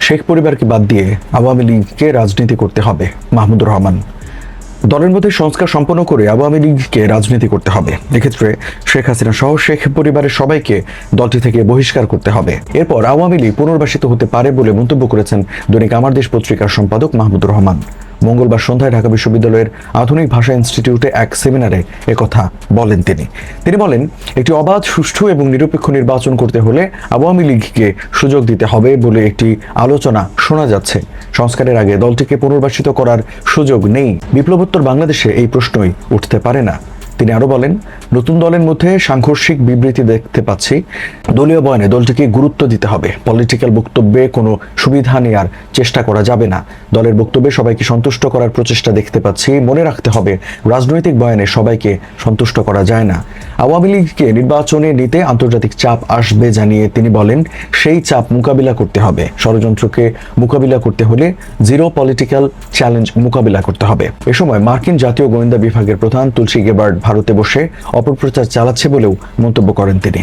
শেখ পরিবারকে বাদ দিয়ে আওয়ামী লীগকে রাজনীতি করতে হবে। মাহমুদুর রহমান, দলের মধ্যে সংস্কার সম্পন্ন করে আওয়ামী লীগকে রাজনীতি করতে হবে। এক্ষেত্রে শেখ হাসিনা সহ শেখ পরিবারের সবাইকে দলটি থেকে বহিষ্কার করতে হবে। এরপর আওয়ামী লীগ পুনর্বাসিত হতে পারে বলে মন্তব্য করেছেন দৈনিক আমার দেশ পত্রিকার সম্পাদক মাহমুদুর রহমান। মঙ্গলবার সন্ধ্যায় ঢাকা বিশ্ববিদ্যালয়ের আধুনিক ভাষা ইনস্টিটিউটে এক সেমিনারে একথা বলেন তিনি বলেন, একটি অবাধ, সুষ্ঠু এবং নিরপেক্ষ নির্বাচন করতে হলে আওয়ামী লীগকে সুযোগ দিতে হবে বলে একটি আলোচনা শোনা যাচ্ছে। সংস্কারের আগে দলটিকে পুনর্বাসিত করার সুযোগ নেই। বিপ্লবোত্তর বাংলাদেশে এই প্রশ্নই উঠতে পারে না। তিনি আরো বলেন, নতুন দলের মধ্যে সাংঘর্ষিক বিবৃতি দেখতে পাচ্ছি। দলীয় বয়ানে দলটিকে গুরুত্ব দিতে হবে। পলিটিক্যাল বক্তব্যে কোনো সুবিধা নেওয়ার চেষ্টা করা যাবে না। দলের বক্তব্যে সবাইকে সন্তুষ্ট করার প্রচেষ্টা দেখতে পাচ্ছি। মনে রাখতে হবে, রাজনৈতিক বয়ানে সবাইকে সন্তুষ্ট করা যায় না। আওয়ামী লীগকে নির্বাচনে নিতে আন্তর্জাতিক চাপ আসবে জানিয়ে তিনি বলেন, সেই চাপ মোকাবিলা করতে হবে। ষড়যন্ত্রকে মোকাবিলা করতে হলে জিরো পলিটিক্যাল চ্যালেঞ্জ মোকাবিলা করতে হবে। এ সময় মার্কিন জাতীয় গোয়েন্দা বিভাগের প্রধান তুলসী গেবার্ড ভারতে বসে অপপ্রচার চালাচ্ছে বলেও মন্তব্য করেন তিনি।